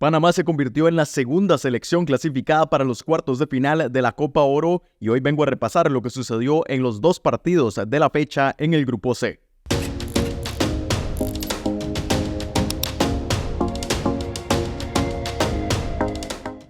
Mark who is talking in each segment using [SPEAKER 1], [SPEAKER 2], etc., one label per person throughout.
[SPEAKER 1] Panamá se convirtió en la segunda selección clasificada para los cuartos de final de la Copa Oro y hoy vengo a repasar lo que sucedió en los dos partidos de la fecha en el Grupo C.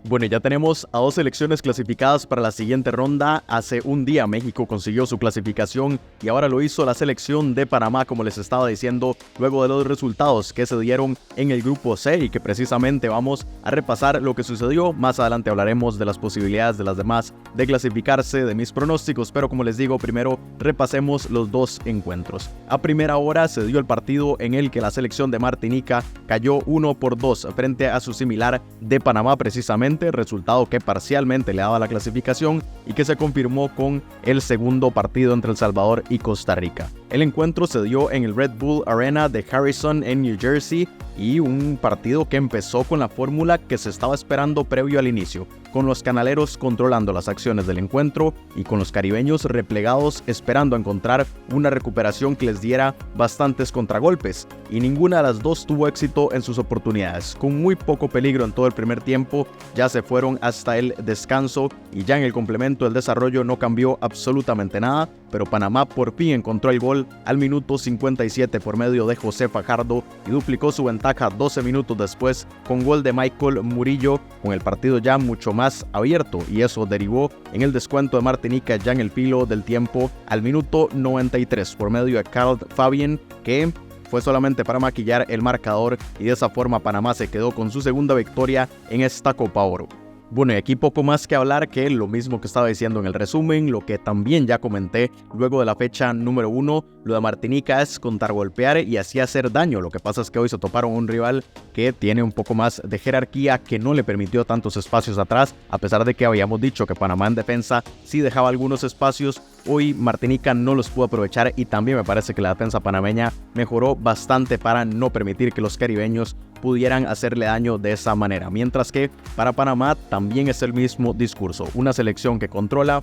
[SPEAKER 1] Bueno, ya tenemos a dos selecciones clasificadas para la siguiente ronda. Hace un día México consiguió su clasificación y ahora lo hizo la selección de Panamá, como les estaba diciendo, luego de los resultados que se dieron en el Grupo C y que precisamente vamos a repasar lo que sucedió. Más adelante hablaremos de las posibilidades de las demás de clasificarse, de mis pronósticos, pero como les digo, primero repasemos los dos encuentros. A primera hora se dio el partido en el que la selección de Martinica cayó 1-2 frente a su similar de Panamá precisamente, resultado que parcialmente le daba la clasificación y que se confirmó con el segundo partido entre El Salvador y Costa Rica. El encuentro se dio en el Red Bull Arena de Harrison en New Jersey y un partido que empezó con la fórmula que se estaba esperando previo al inicio, con los canaleros controlando las acciones del encuentro y con los caribeños replegados esperando encontrar una recuperación que les diera bastantes contragolpes, y ninguna de las dos tuvo éxito en sus oportunidades. Con muy poco peligro en todo el primer tiempo, ya se fueron hasta el descanso y ya en el complemento el desarrollo no cambió absolutamente nada, pero Panamá por fin encontró el gol al minuto 57 por medio de José Fajardo y duplicó su ventaja 12 minutos después con gol de Michael Murillo, con el partido ya mucho más abierto, y eso derivó en el descuento de Martinica ya en el filo del tiempo al minuto 93 por medio de Carl Fabien, que fue solamente para maquillar el marcador, y de esa forma Panamá se quedó con su segunda victoria en esta Copa Oro. Bueno, y aquí poco más que hablar que lo mismo que estaba diciendo en el resumen, lo que también ya comenté luego de la fecha número 1, lo de Martinica es contragolpear y así hacer daño. Lo que pasa es que hoy se toparon un rival que tiene un poco más de jerarquía, que no le permitió tantos espacios atrás, a pesar de que habíamos dicho que Panamá en defensa sí dejaba algunos espacios. Hoy Martinica no los pudo aprovechar y también me parece que la defensa panameña mejoró bastante para no permitir que los caribeños pudieran hacerle daño de esa manera. Mientras que para Panamá también es el mismo discurso. Una selección que controla,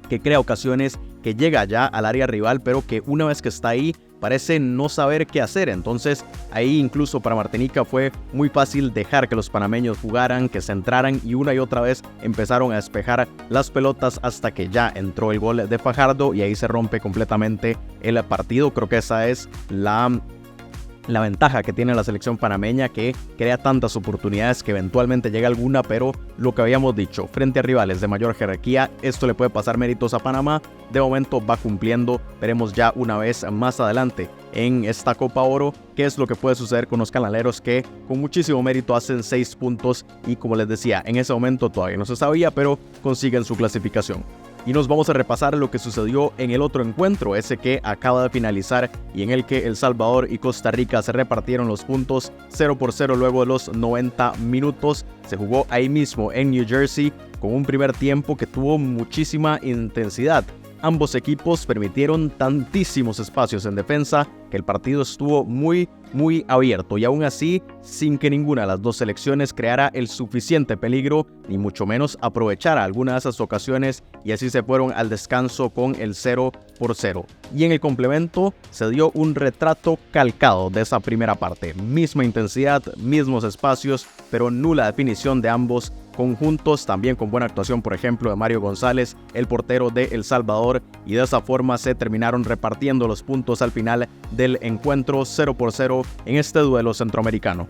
[SPEAKER 1] que crea ocasiones, que llega ya al área rival, pero que una vez que está ahí parece no saber qué hacer. Entonces ahí incluso para Martinica fue muy fácil dejar que los panameños jugaran, que se entraran, y una y otra vez empezaron a despejar las pelotas hasta que ya entró el gol de Fajardo y ahí se rompe completamente el partido. Creo que esa es la ventaja que tiene la selección panameña, que crea tantas oportunidades que eventualmente llega alguna, pero lo que habíamos dicho, frente a rivales de mayor jerarquía, esto le puede pasar méritos a Panamá. De momento va cumpliendo, veremos ya una vez más adelante en esta Copa Oro qué es lo que puede suceder con los canaleros, que con muchísimo mérito hacen 6 puntos y, como les decía, en ese momento todavía no se sabía, pero consiguen su clasificación. Y nos vamos a repasar lo que sucedió en el otro encuentro, ese que acaba de finalizar y en el que El Salvador y Costa Rica se repartieron los puntos 0-0 luego de los 90 minutos. Se jugó ahí mismo en New Jersey con un primer tiempo que tuvo muchísima intensidad. Ambos equipos permitieron tantísimos espacios en defensa que el partido estuvo muy abierto, y aún así sin que ninguna de las dos selecciones creara el suficiente peligro, ni mucho menos aprovechara alguna de esas ocasiones, y así se fueron al descanso con el 0-0. Y en el complemento se dio un retrato calcado de esa primera parte, misma intensidad, mismos espacios, pero nula definición de ambos conjuntos, también con buena actuación por ejemplo de Mario González, el portero de El Salvador, y de esa forma se terminaron repartiendo los puntos al final del encuentro 0-0 en este duelo centroamericano.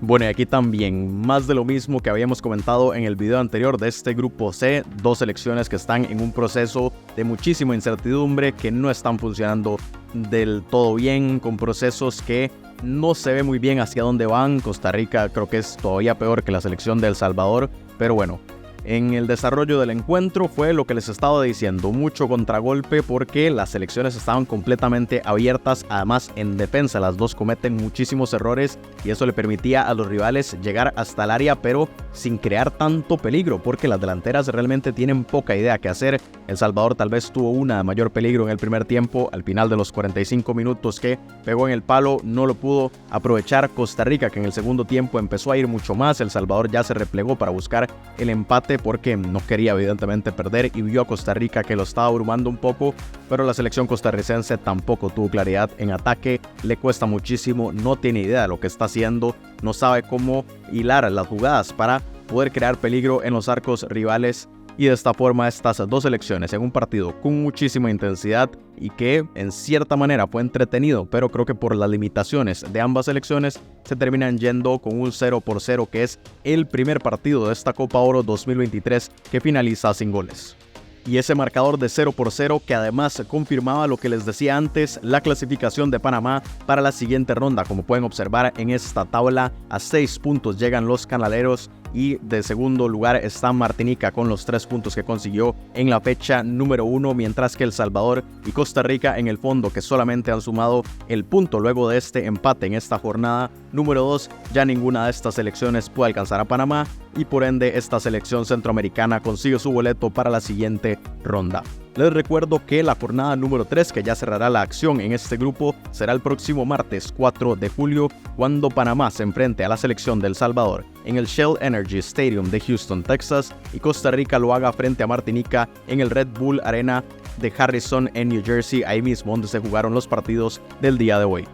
[SPEAKER 1] Bueno, y aquí también más de lo mismo que habíamos comentado en el video anterior de este Grupo C, dos selecciones que están en un proceso de muchísima incertidumbre, que no están funcionando del todo bien, con procesos que no se ve muy bien hacia dónde van. Costa Rica creo que es todavía peor que la selección de El Salvador, pero bueno, en el desarrollo del encuentro fue lo que les estaba diciendo, mucho contragolpe porque las selecciones estaban completamente abiertas. Además, en defensa las dos cometen muchísimos errores y eso le permitía a los rivales llegar hasta el área, pero sin crear tanto peligro, porque las delanteras realmente tienen poca idea qué hacer. El Salvador tal vez tuvo una de mayor peligro en el primer tiempo, al final de los 45 minutos, que pegó en el palo, no lo pudo aprovechar Costa Rica, que en el segundo tiempo empezó a ir mucho más. El Salvador ya se replegó para buscar el empate, empate porque no quería evidentemente perder y vio a Costa Rica que lo estaba abrumando un poco, pero la selección costarricense tampoco tuvo claridad en ataque, le cuesta muchísimo, no tiene idea de lo que está haciendo, no sabe cómo hilar las jugadas para poder crear peligro en los arcos rivales. Y de esta forma estas dos selecciones en un partido con muchísima intensidad y que en cierta manera fue entretenido, pero creo que por las limitaciones de ambas selecciones se terminan yendo con un 0-0, que es el primer partido de esta Copa Oro 2023 que finaliza sin goles. Y ese marcador de 0-0 que además confirmaba lo que les decía antes, la clasificación de Panamá para la siguiente ronda. Como pueden observar en esta tabla, a 6 puntos llegan los canaleros y de segundo lugar está Martinica con los 3 puntos que consiguió en la fecha número 1, mientras que El Salvador y Costa Rica en el fondo, que solamente han sumado el punto luego de este empate en esta jornada número 2. Ya ninguna de estas selecciones puede alcanzar a Panamá y por ende esta selección centroamericana consigue su boleto para la siguiente ronda. Les recuerdo que la jornada número 3, que ya cerrará la acción en este grupo, será el próximo martes 4 de julio, cuando Panamá se enfrente a la selección de El Salvador en el Shell Energy Stadium de Houston, Texas, y Costa Rica lo haga frente a Martinica en el Red Bull Arena de Harrison en New Jersey, ahí mismo donde se jugaron los partidos del día de hoy.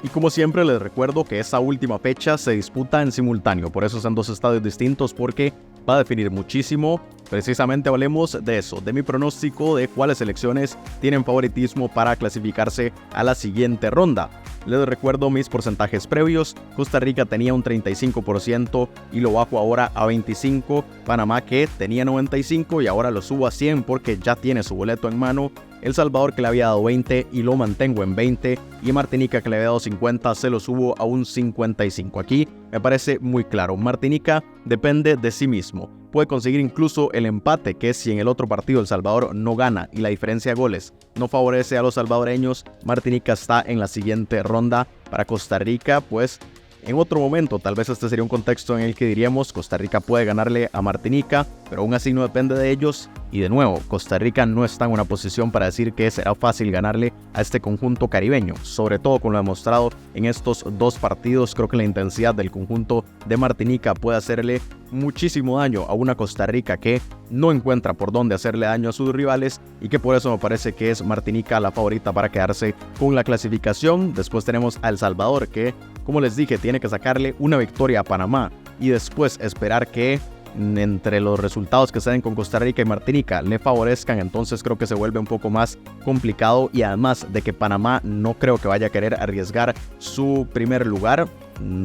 [SPEAKER 1] Y como siempre les recuerdo que esta última fecha se disputa en simultáneo, por eso son dos estadios distintos, porque va a definir muchísimo. Precisamente hablemos de eso, de mi pronóstico de cuáles selecciones tienen favoritismo para clasificarse a la siguiente ronda. Les recuerdo mis porcentajes previos. Costa Rica tenía un 35% y lo bajo ahora a 25%. Panamá, que tenía 95% y ahora lo subo a 100% porque ya tiene su boleto en mano. El Salvador, que le había dado 20 y lo mantengo en 20, y Martinica, que le había dado 50, se lo subo a un 55. Aquí me parece muy claro, Martinica depende de sí mismo, puede conseguir incluso el empate, que si en el otro partido El Salvador no gana y la diferencia de goles no favorece a los salvadoreños, Martinica está en la siguiente ronda. Para Costa Rica, pues en otro momento, tal vez este sería un contexto en el que diríamos Costa Rica puede ganarle a Martinica, pero aún así no depende de ellos. Y de nuevo, Costa Rica no está en una posición para decir que será fácil ganarle a este conjunto caribeño, sobre todo con lo demostrado en estos dos partidos. Creo que la intensidad del conjunto de Martinica puede hacerle muchísimo daño a una Costa Rica que no encuentra por dónde hacerle daño a sus rivales, y que por eso me parece que es Martinica la favorita para quedarse con la clasificación. Después tenemos a El Salvador, que, como les dije, tiene que sacarle una victoria a Panamá y después esperar que entre los resultados que se den con Costa Rica y Martinica le favorezcan. Entonces creo que se vuelve un poco más complicado, y además de que Panamá no creo que vaya a querer arriesgar su primer lugar,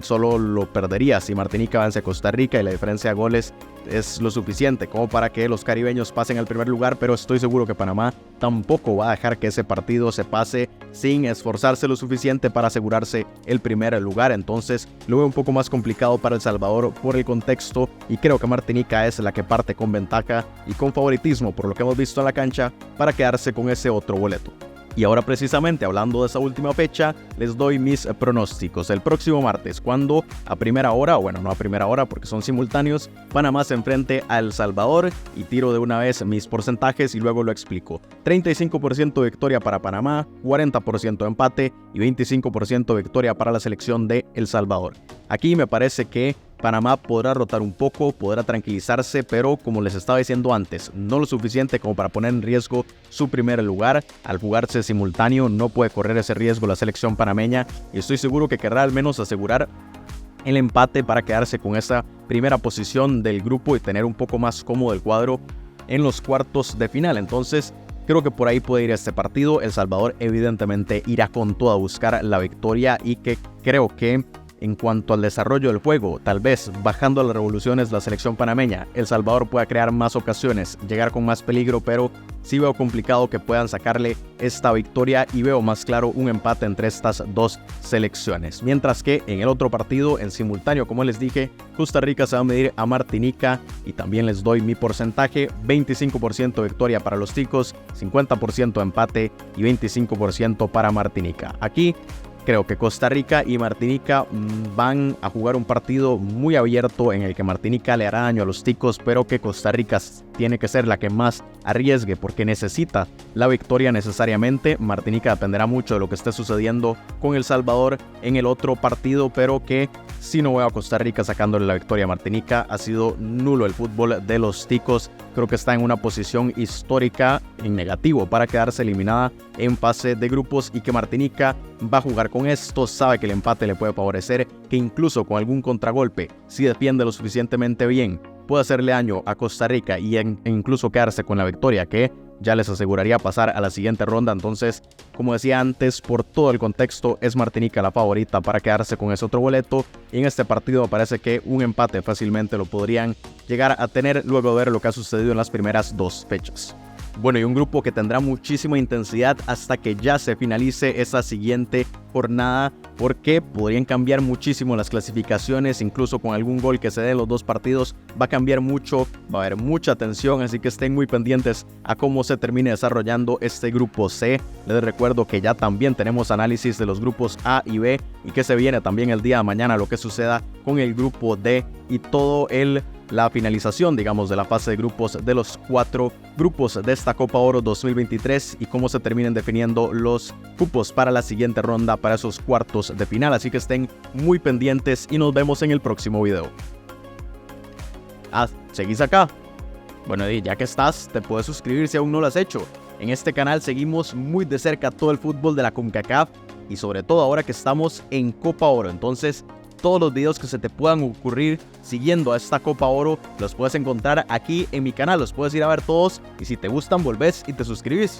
[SPEAKER 1] solo lo perdería si Martinica vence a Costa Rica y la diferencia de goles es lo suficiente como para que los caribeños pasen al primer lugar, pero estoy seguro que Panamá tampoco va a dejar que ese partido se pase sin esforzarse lo suficiente para asegurarse el primer lugar. Entonces lo veo un poco más complicado para El Salvador por el contexto, y creo que Martinica es la que parte con ventaja y con favoritismo por lo que hemos visto en la cancha para quedarse con ese otro boleto. Y ahora, precisamente hablando de esa última fecha, les doy mis pronósticos. El próximo martes, cuando a primera hora, bueno, no a primera hora porque son simultáneos, Panamá se enfrente a El Salvador, y tiro de una vez mis porcentajes y luego lo explico. 35% victoria para Panamá, 40% empate y 25% victoria para la selección de El Salvador. Aquí me parece que Panamá podrá rotar un poco, podrá tranquilizarse, pero como les estaba diciendo antes, no lo suficiente como para poner en riesgo su primer lugar. Al jugarse simultáneo no puede correr ese riesgo la selección panameña, y estoy seguro que querrá al menos asegurar el empate para quedarse con esa primera posición del grupo y tener un poco más cómodo el cuadro en los cuartos de final. Entonces creo que por ahí puede ir este partido. El Salvador evidentemente irá con todo a buscar la victoria, y que creo que en cuanto al desarrollo del juego, tal vez bajando las revoluciones la selección panameña, El Salvador pueda crear más ocasiones, llegar con más peligro, pero sí veo complicado que puedan sacarle esta victoria, y veo más claro un empate entre estas dos selecciones. Mientras que en el otro partido, en simultáneo, como les dije, Costa Rica se va a medir a Martinica, y también les doy mi porcentaje: 25% victoria para los ticos, 50% empate y 25% para Martinica. Aquí creo que Costa Rica y Martinica van a jugar un partido muy abierto en el que Martinica le hará daño a los ticos, pero que Costa Rica tiene que ser la que más arriesgue porque necesita la victoria necesariamente. Martinica dependerá mucho de lo que esté sucediendo con El Salvador en el otro partido, pero que si no veo a Costa Rica sacándole la victoria a Martinica. Ha sido nulo el fútbol de los ticos. Creo que está en una posición histórica en negativo para quedarse eliminada en fase de grupos y que Martinica va a jugar con esto. Sabe que el empate le puede favorecer, que incluso con algún contragolpe, si defiende lo suficientemente bien, puede hacerle daño a Costa Rica e incluso quedarse con la victoria que ya les aseguraría pasar a la siguiente ronda. Entonces, como decía antes, por todo el contexto, es Martinica la favorita para quedarse con ese otro boleto. Y en este partido me parece que un empate fácilmente lo podrían llegar a tener luego de ver lo que ha sucedido en las primeras 2 fechas. Bueno, y un grupo que tendrá muchísima intensidad hasta que ya se finalice esa siguiente jornada, porque podrían cambiar muchísimo las clasificaciones, incluso con algún gol que se dé en los 2 partidos, va a cambiar mucho, va a haber mucha tensión, así que estén muy pendientes a cómo se termine desarrollando este grupo C. Les recuerdo que ya también tenemos análisis de los grupos A y B y que se viene también el día de mañana lo que suceda con el grupo D y todo la finalización, digamos, de la fase de grupos de los 4 grupos de esta Copa Oro 2023 y cómo se terminen definiendo los cupos para la siguiente ronda, para esos cuartos de final. Así que estén muy pendientes y nos vemos en el próximo video. ¿Seguís acá? Bueno, y ya que estás, te puedes suscribir si aún no lo has hecho. En este canal seguimos muy de cerca todo el fútbol de la CONCACAF y sobre todo ahora que estamos en Copa Oro. Entonces, todos los videos que se te puedan ocurrir siguiendo a esta Copa Oro los puedes encontrar aquí en mi canal, los puedes ir a ver todos y si te gustan volvés y te suscribís.